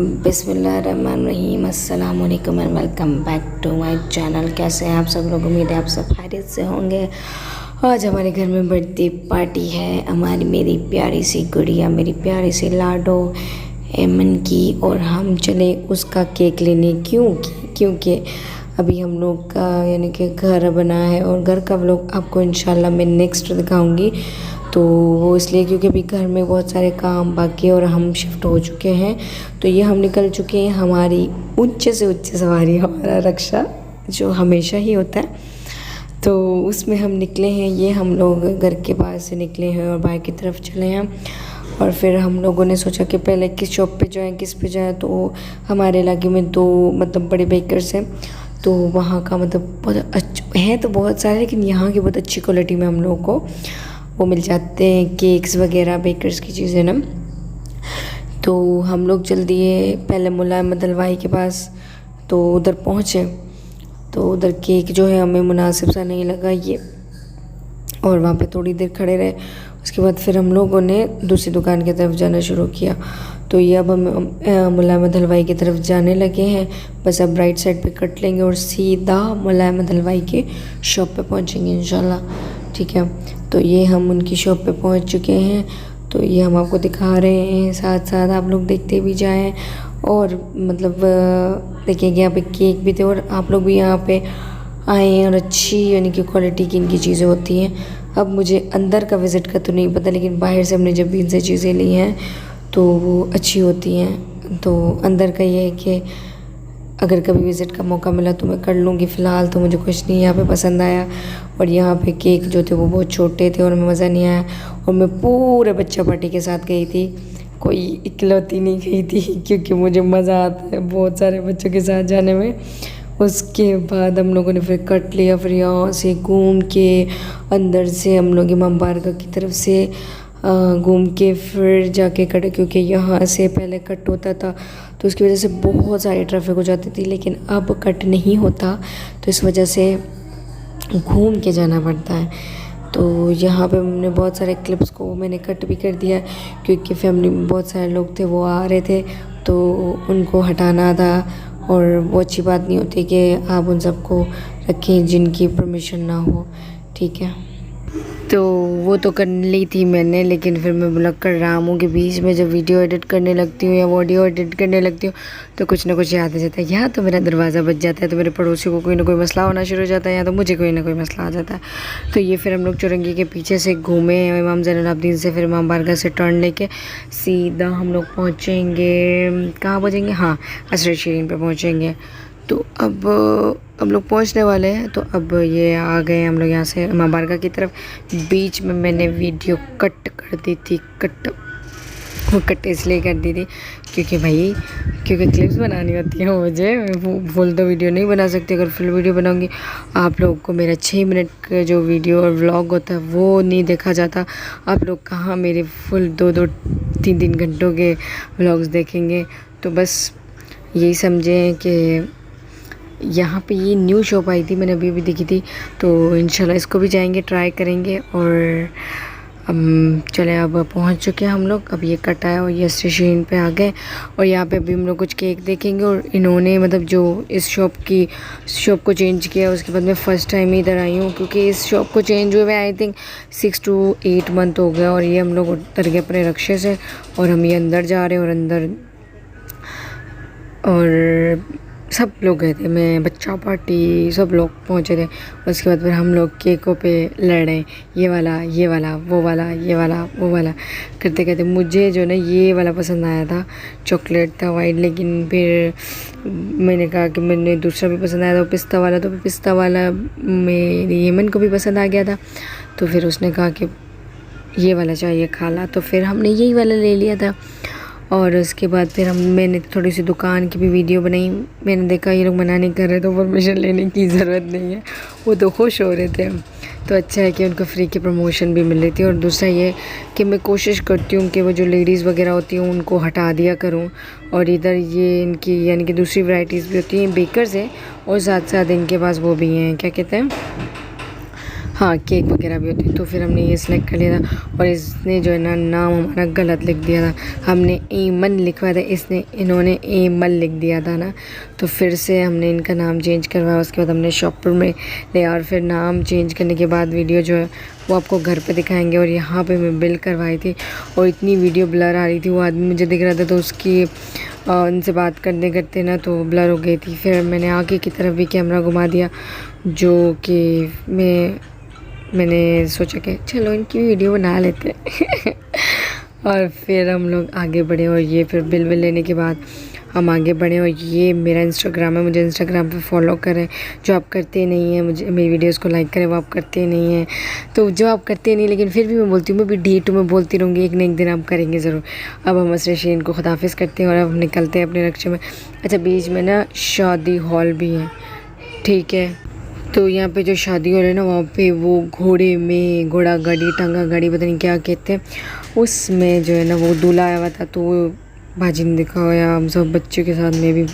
बिस्मिल्लाहिर्रहमानिर्रहीम अस्सलाम वालेकुम and welcome back to my channel. कैसे हैं आप सब लोग? उम्मीद है आप सब खैरियत से होंगे। आज हमारे घर में बर्थडे पार्टी है मेरी प्यारी सी गुड़िया, मेरी प्यारी सी लाडो एमन की, और हम चले उसका केक लेने। क्योंकि अभी हम लोग का यानी कि घर बना है और घर का व्लॉग आपको इंशाल्लाह मैं नेक्स्ट दिखाऊंगी। तो वो इसलिए क्योंकि अभी घर में बहुत सारे काम बाकी है और हम शिफ्ट हो चुके हैं। तो ये हम निकल चुके हैं, हमारी ऊंचे से ऊंचे सवारी, हमारा रक्षा जो हमेशा ही होता है, तो उसमें हम निकले हैं। ये हम लोग घर के पास से निकले हैं और बाहर की तरफ चले हैं। और फिर हम लोगों ने सोचा कि पहले किस शॉप पे जाएं, किस पे जाएं। तो हमारे इलाके में दो बड़े बेकर्स हैं, तो वहाँ का बहुत अच्छा है, तो बहुत सारे, लेकिन यहाँ की बहुत अच्छी क्वालिटी में हम लोगों को वो मिल जाते हैं केक्स वगैरह, बेकर्स की चीज़ें ना। तो हम लोग जल्दी पहले मुलायम हलवाई के पास तो उधर पहुँचे। तो उधर केक जो है हमें मुनासिब सा नहीं लगा ये, और वहाँ पे थोड़ी देर खड़े रहे। उसके बाद फिर हम लोगों ने दूसरी दुकान की तरफ जाना शुरू किया। तो ये अब हम मुलायम हलवाई की तरफ जाने लगे हैं। बस अब राइट साइड पे कट लेंगे और सीधा मुलायम हलवाई के शॉप पे पहुँचेंगे इंशाल्लाह। ठीक है, तो ये हम उनकी शॉप पे पहुँच चुके हैं। तो ये हम आपको दिखा रहे हैं, साथ साथ आप लोग देखते भी जाएं। और देखिए यहाँ पे केक भी थे, और आप लोग भी यहाँ पे आए हैं। और अच्छी यानी कि क्वालिटी की इनकी चीज़ें होती हैं। अब मुझे अंदर का विज़िट का तो नहीं पता, लेकिन बाहर से हमने जब भी इनसे चीज़ें ली हैं तो वो अच्छी होती हैं। तो अंदर का ये है कि अगर कभी विज़िट का मौका मिला तो मैं कर लूँगी। फ़िलहाल तो मुझे कुछ नहीं यहाँ पे पसंद आया, और यहाँ पे केक जो थे वो बहुत छोटे थे और मज़ा नहीं आया। और मैं पूरे बच्चा पार्टी के साथ गई थी, कोई इकलौती नहीं गई थी, क्योंकि मुझे मज़ा आता है बहुत सारे बच्चों के साथ जाने में। उसके बाद हम लोगों ने फिर कट लिया, फिर यहाँ से घूम के अंदर से हम लोग इमाम बारगाह की तरफ से घूम के फिर जाके कट, क्योंकि यहाँ से पहले कट होता था तो उसकी वजह से बहुत सारी ट्रैफिक हो जाती थी, लेकिन अब कट नहीं होता, तो इस वजह से घूम के जाना पड़ता है। तो यहाँ पे हमने बहुत सारे क्लिप्स को मैंने कट भी कर दिया, क्योंकि फैमिली में बहुत सारे लोग थे वो आ रहे थे, तो उनको हटाना था। और वो अच्छी बात नहीं होती कि आप उन सबको रखें जिनकी परमिशन ना हो। ठीक है, तो वो तो कर ली थी मैंने, लेकिन फिर मैं ब्लॉग कर रहा हूँ कि बीच में जब वीडियो एडिट करने लगती हूँ या ऑडियो एडिट करने लगती हूँ तो कुछ ना कुछ याद आ जाता है। या तो मेरा दरवाज़ा बज जाता है, तो मेरे पड़ोसी को कोई ना कोई मसला होना शुरू हो जाता है, या तो मुझे कोई ना कोई मसला आ जाता है। तो ये फिर हम लोग चौरंगी के पीछे से घूमे इमाम ज़ैनुल आबिदीन से, फिर इमाम बारगाह से टर्न लेके सीधा हम लोग पहुँचेंगे, कहाँ पहुँचेंगे, हाँ हज़रत शिरीन पे पहुँचेंगे। तो अब हम लोग पहुंचने वाले हैं। तो अब ये आ गए हम लोग यहाँ से इमाम बारगाह की तरफ। बीच में मैंने वीडियो कट कर दी थी, वो कट इसलिए कर दी थी क्योंकि क्लिप्स बनानी होती है मुझे। फुल तो वीडियो नहीं बना सकती, अगर फुल वीडियो बनाऊंगी आप लोगों को मेरा 6 मिनट का जो वीडियो और व्लॉग होता है वो नहीं देखा जाता। आप लोग कहाँ मेरे फुल 2-2, 3-3 घंटों के व्लॉग्स देखेंगे। तो बस यही समझें कि यहाँ पे ये न्यू शॉप आई थी, मैंने अभी देखी थी, तो इंशाल्लाह इसको भी जाएंगे, ट्राई करेंगे। और चले अब पहुँच चुके हैं हम लोग। अब ये कट आया और ये स्टेशन पे आ गए, और यहाँ पे अभी हम लोग कुछ केक देखेंगे। और इन्होंने जो इस शॉप को चेंज किया, उसके बाद मैं फ़र्स्ट टाइम इधर आई हूँ, क्योंकि इस शॉप को चेंज हुए आई थिंक 6 to 8 मंथ हो गया। और ये हम लोग उतर गए अपने रक्शे से, और हम ये अंदर जा रहे हैं। और अंदर और सब लोग गए थे, मैं बच्चा पार्टी सब लोग पहुँचे थे। उसके बाद फिर हम लोग केकों पे लड़े, ये वाला वो वाला, ये वाला वो वाला करते करते मुझे जो ना ये वाला पसंद आया था, चॉकलेट था वाइट। लेकिन फिर मैंने कहा कि मैंने दूसरा भी पसंद आया था, पिस्ता वाला। तो पिस्ता वाला मेरी यमन को भी पसंद आ गया था, तो फिर उसने कहा कि ये वाला चाहिए खाला, तो फिर हमने यही वाला ले लिया था। और उसके बाद फिर मैंने थोड़ी सी दुकान की भी वीडियो बनाई। मैंने देखा ये लोग मना नहीं कर रहे, तो परमिशन लेने की ज़रूरत नहीं है, वो तो खुश हो रहे थे। तो अच्छा है कि उनको फ्री की प्रमोशन भी मिल रही थी। और दूसरा ये कि मैं कोशिश करती हूँ कि वो जो लेडीज़ वगैरह होती हैं उनको हटा दिया करूँ। और इधर ये इनकी यानी कि दूसरी वैरायटीज़ भी होती हैं, बेकर्स हैं, और साथ साथ इनके पास वो भी हैं, क्या कहते हैं, हाँ केक वगैरह भी होती है। तो फिर हमने ये सिलेक्ट कर लिया था और इसने जो है ना नाम हमारा गलत लिख दिया था। हमने ईमन लिखवाया था, इन्होंने ईमन लिख दिया था ना। तो फिर से हमने इनका नाम चेंज करवाया। उसके बाद हमने शॉपर में लिया और फिर नाम चेंज करने के बाद वीडियो जो है वो आपको घर पे दिखाएंगे। और यहाँ पे मैं बिल करवाई थी और इतनी वीडियो ब्लर आ रही थी, वो आदमी मुझे दिख रहा था तो उसकी उनसे बात करते करते ना तो ब्लर हो गई थी। फिर मैंने आगे की तरफ भी कैमरा घुमा दिया, जो कि मैंने सोचा कि चलो इनकी वीडियो बना लेते हैं। और फिर हम लोग आगे बढ़े और ये फिर बिल लेने के बाद हम आगे बढ़े। और ये मेरा इंस्टाग्राम है, मुझे इंस्टाग्राम पे फॉलो करें। जो आप करते नहीं हैं, मुझे मेरी वीडियोस को लाइक करें, वो आप करते नहीं हैं। तो जो आप करते नहीं, लेकिन फिर भी मैं बोलती हूँ, मैं भी D2 में बोलती रहूँगी, एक न एक दिन आप करेंगे ज़रूर। अब हम असरशीन को खुदाफिज करते हैं और अब हम निकलते हैं अपने रक्शे में। अच्छा बीच में ना शादी हॉल भी है, ठीक है। तो यहाँ पे जो शादी हॉल है ना, वहाँ पे वो घोड़े में घोड़ा गाड़ी, टांगा गाड़ी, पता नहीं क्या कहते हैं, उसमें जो है ना वो दूल्हा आया हुआ था। तो वो बाजी ने देखा हुआ, हम सब बच्चों के साथ में भी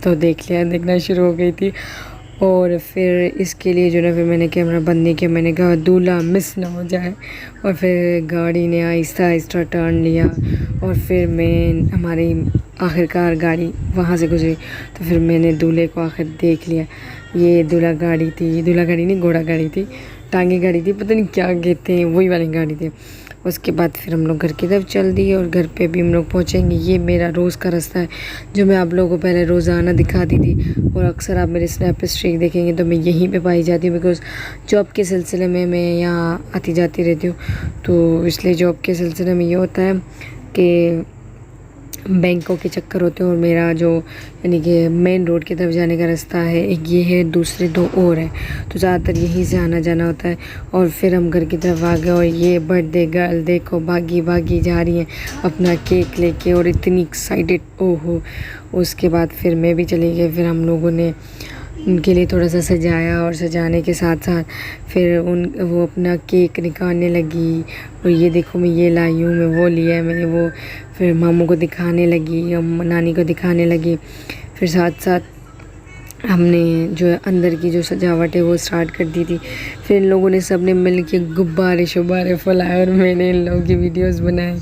तो देख लिया, देखना शुरू हो गई थी। और फिर इसके लिए जो ना फिर मैंने कैमरा बंद नहीं किया, मैंने कहा दूल्हा मिस ना हो जाए। और फिर गाड़ी ने आहिस्ता आहिस्ता टर्न लिया और फिर हमारी आखिरकार गाड़ी वहाँ से गुजरी। तो फिर मैंने दूल्हे को आखिर देख लिया। ये दूल्हा गाड़ी थी, दूल्हा गाड़ी नहीं घोड़ा गाड़ी थी, टांगे गाड़ी थी, पता नहीं क्या कहते हैं, वही वाली गाड़ी थी। उसके बाद फिर हम लोग घर की तरफ चल दिए और घर पे भी हम लोग पहुँचेंगे। ये मेरा रोज़ का रास्ता है जो मैं आप लोगों को पहले रोज़ाना दिखाती थी। और अक्सर आप मेरे स्नैप पे स्ट्रीक देखेंगे तो मैं यहीं पे पाई जाती हूँ, बिकॉज़ जॉब के सिलसिले में मैं यहाँ आती जाती रहती हूँ। तो इसलिए जॉब के सिलसिले में ये होता है कि बैंकों के चक्कर होते हैं और मेरा जो यानी कि मेन रोड की तरफ जाने का रास्ता है एक ये है, दूसरे दो और है, तो ज़्यादातर यहीं से आना जाना होता है। और फिर हम घर की तरफ आ गए और ये बर्थडे गर्ल देखो भागी भागी जा रही हैं अपना केक लेके और इतनी एक्साइटेड, ओहो। उसके बाद फिर मैं भी चली गई। फिर हम लोगों ने उनके लिए थोड़ा सा सजाया और सजाने के साथ साथ फिर वो अपना केक निकालने लगी। और ये देखो मैं ये लाई हूँ, मैं वो लिया है मैंने वो। फिर मामू को दिखाने लगी और नानी को दिखाने लगी। फिर साथ साथ हमने जो है अंदर की जो सजावट है वो स्टार्ट कर दी थी। फिर इन लोगों ने सब ने मिल के गुब्बारे शुब्बारे फैलाए और मैंने इन लोगों की वीडियोस बनाई।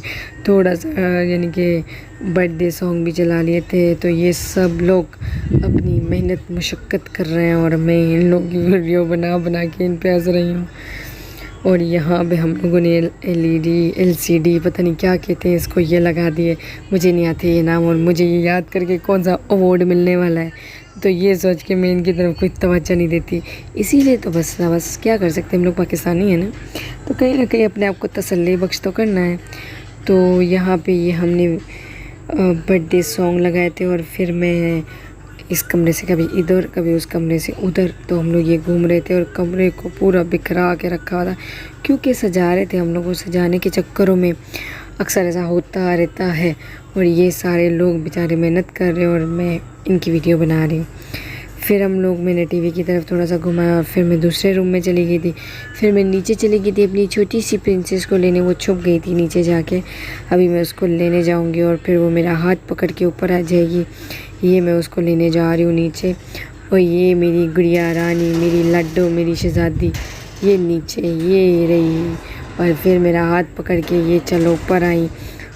थोड़ा सा यानी कि बर्थडे सॉन्ग भी चला लिए थे। तो ये सब लोग अपनी मेहनत मुशक्क़त कर रहे हैं और मैं इन लोगों की वीडियो बना बना के इन पे हंस रही हूँ। और यहाँ पे हम लोगों ने LED LCD पता नहीं क्या कहते हैं इसको, ये लगा दिए। मुझे नहीं आते ये नाम और मुझे ये याद करके कौन सा अवार्ड मिलने वाला है, तो ये सोच के मैं इनकी तरफ कोई तवज्जो नहीं देती। इसीलिए तो बस क्या कर सकते हैं, हम लोग पाकिस्तानी हैं ना, तो कहीं ना कहीं अपने आप को तसल्ली बख्श तो करना है। तो यहाँ पे ये हमने बर्थडे सॉन्ग लगाए थे और फिर मैं इस कमरे से कभी इधर कभी उस कमरे से उधर, तो हम लोग ये घूम रहे थे और कमरे को पूरा बिखरा के रखा हुआ था क्योंकि सजा रहे थे हम लोग। सजाने के चक्करों में अक्सर ऐसा होता रहता है। और ये सारे लोग बेचारे मेहनत कर रहे हैं और मैं इनकी वीडियो बना रही हूँ। फिर मैंने टीवी की तरफ थोड़ा सा घुमाया और फिर मैं दूसरे रूम में चली गई थी। फिर मैं नीचे चली गई थी अपनी छोटी सी प्रिंसेस को लेने, वो छुप गई थी नीचे जाके। अभी मैं उसको लेने जाऊंगी और फिर वो मेरा हाथ पकड़ के ऊपर आ जाएगी। ये मैं उसको लेने जा रही हूँ नीचे। और ये मेरी गुड़िया रानी, मेरी लड्डू, मेरी शहज़ादी, ये नीचे ये रही। और फिर मेरा हाथ पकड़ के ये चलो ऊपर आई।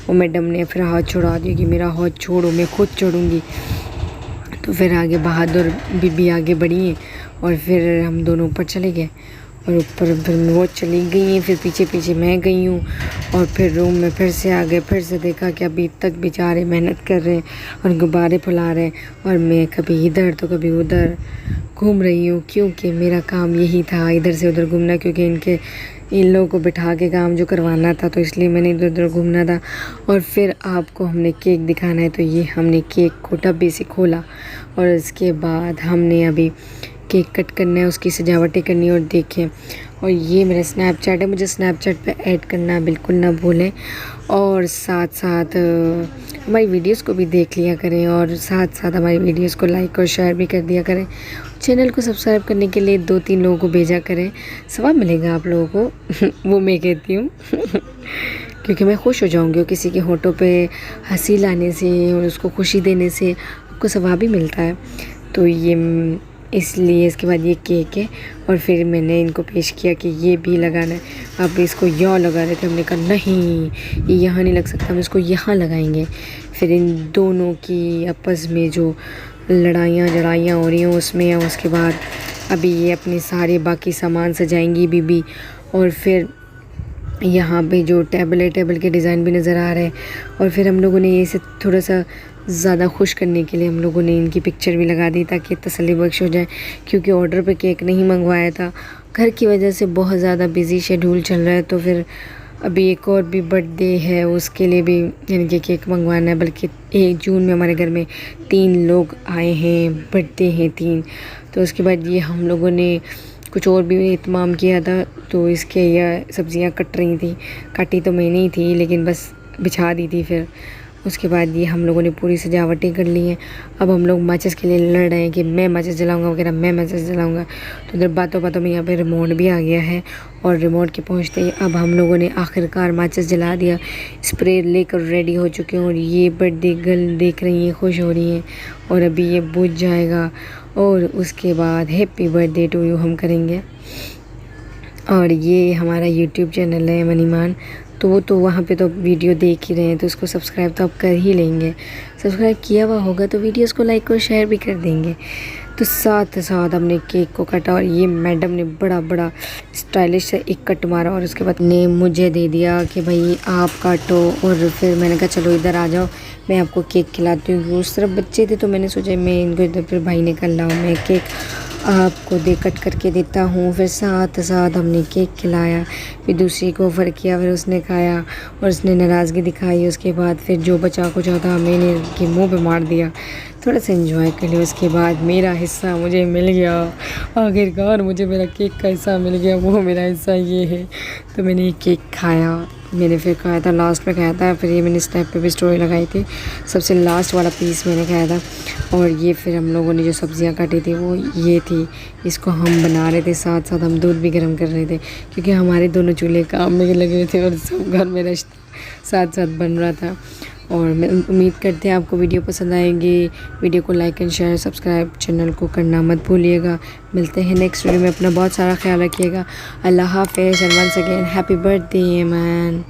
और मैडम ने फिर हाथ छुड़ा दिया कि मेरा हाथ छोड़ो, मैं खुद चढ़ूँगी। तो फिर आगे बहादुर बीबी आगे बढ़ी हैं और फिर हम दोनों ऊपर चले गए। और ऊपर फिर वो चली गई हैं, फिर पीछे पीछे मैं गई हूँ। और फिर रूम में फिर से आ गए। फिर से देखा कि अभी तक बेचारे मेहनत कर रहे हैं और गुब्बारे फुला रहे हैं और मैं कभी इधर तो कभी उधर घूम रही हूँ, क्योंकि मेरा काम यही था, इधर से उधर घूमना। क्योंकि इन लोगों को बिठा के काम जो करवाना था, तो इसलिए मैंने इधर उधर घूमना था। और फिर आपको हमने केक दिखाना है, तो ये हमने केक को डब्बे से खोला और इसके बाद हमने अभी केक कट करना है, उसकी सजावटें करनी है। और देखें, और ये मेरा स्नैपचैट है, मुझे स्नैपचैट पे ऐड करना बिल्कुल ना भूलें। और साथ साथ हमारी वीडियोस को भी देख लिया करें और साथ साथ हमारी वीडियोस को लाइक और शेयर भी कर दिया करें। चैनल को सब्सक्राइब करने के लिए 2-3 लोगों को भेजा करें, सवाब मिलेगा आप लोगों को। वो मैं कहती हूँ क्योंकि मैं खुश हो जाऊँगी और किसी के होठों पे हंसी लाने से और उसको खुशी देने से आपको सवाब भी मिलता है। तो ये इसलिए इसके बाद ये केक है और फिर मैंने इनको पेश किया कि ये भी लगाना है। अब इसको यहाँ लगा रहे थे, हमने कहा नहीं ये यहाँ नहीं लग सकता, हम इसको यहाँ लगाएंगे। फिर इन दोनों की आपस में जो लड़ाइयाँ हो रही हैं उसमें, उसके बाद अभी ये अपने सारे बाकी सामान सजाएंगी बीबी। और फिर यहाँ पे जो टेबल है, टेबल के डिज़ाइन भी नज़र आ रहे हैं। और फिर हम लोगों ने इसे थोड़ा सा ज़्यादा खुश करने के लिए हम लोगों ने इनकी पिक्चर भी लगा दी ताकि तसल्ली बख्श हो जाए, क्योंकि ऑर्डर पे केक नहीं मंगवाया था। घर की वजह से बहुत ज़्यादा बिज़ी शेड्यूल चल रहा है, तो फिर अभी एक और भी बर्थडे है उसके लिए भी यानी कि केक मंगवाना है। बल्कि 1 जून में हमारे घर में 3 लोग आए हैं, बर्थडे हैं 3। तो उसके बाद ये हम लोगों ने कुछ और भी इत्माम किया था, तो इसके यह सब्ज़ियाँ कट रही थी। काटी तो मैंने ही थी लेकिन बस बिछा दी थी। फिर उसके बाद ये हम लोगों ने पूरी सजावटें कर ली हैं। अब हम लोग माचिस के लिए लड़ रहे हैं कि मैं माचिस जलाऊंगा वगैरह, मैं माचिस जलाऊंगा। तो इधर बातों बातों में यहाँ पे रिमोट भी आ गया है और रिमोट के पहुँचते ही अब हम लोगों ने आखिरकार माचिस जला दिया। स्प्रे लेकर रेडी हो चुके हैं और ये बर्थडे गर्ल देख रही हैं, खुश हो रही हैं। और अभी ये बुझ जाएगा और उसके बाद हैप्पी बर्थडे टू यू हम करेंगे। और ये हमारा यूट्यूब चैनल है मनीमान, तो वो तो वहाँ पे तो वीडियो देख ही रहे हैं, तो उसको सब्सक्राइब तो आप कर ही लेंगे। सब्सक्राइब किया हुआ होगा तो वीडियोस को लाइक और शेयर भी कर देंगे। तो साथ साथ हमने केक को काटा और ये मैडम ने बड़ा बड़ा स्टाइलिश से एक कट मारा और उसके बाद ने मुझे दे दिया कि भाई आप काटो। और फिर मैंने कहा चलो इधर आ जाओ, मैं आपको केक खिलाती हूँ। उस तरफ बच्चे थे तो मैंने सोचा मैं इनको इधर, फिर भाई ने कहा लाओ मैं केक आपको कट करके देता हूँ। फिर साथ साथ हमने केक खिलाया, फिर दूसरी को ऑफ़र किया, फिर उसने खाया और उसने नाराज़गी दिखाई। उसके बाद फिर जो बचा कुछ था मैंने उनके मुंह पे मार दिया थोड़ा सा एंजॉय कर लिया। उसके बाद मेरा हिस्सा मुझे मिल गया, आखिरकार मुझे मेरा केक का हिस्सा मिल गया, वो मेरा हिस्सा ये है। तो मैंने ये केक खाया, मैंने फिर खाया था, लास्ट में खाया था। फिर ये मैंने स्नैप पे भी स्टोरी लगाई थी, सबसे लास्ट वाला पीस मैंने खाया था। और ये फिर हम लोगों ने जो सब्ज़ियाँ काटी थी वो ये थी, इसको हम बना रहे थे, साथ साथ हम दूध भी गर्म कर रहे थे क्योंकि हमारे दोनों चूल्हे काम में लगे हुए थे और सब घर में रिश्ता साथ साथ बन रहा था। और मैं उम्मीद करते हैं आपको वीडियो पसंद आएगी। वीडियो को like and share, subscribe channel को करना मत भूलिएगा। मिलते हैं नेक्स्ट वीडियो में, अपना बहुत सारा ख्याल रखिएगा। अल्लाह हाफ़िज़ and once again happy birthday man.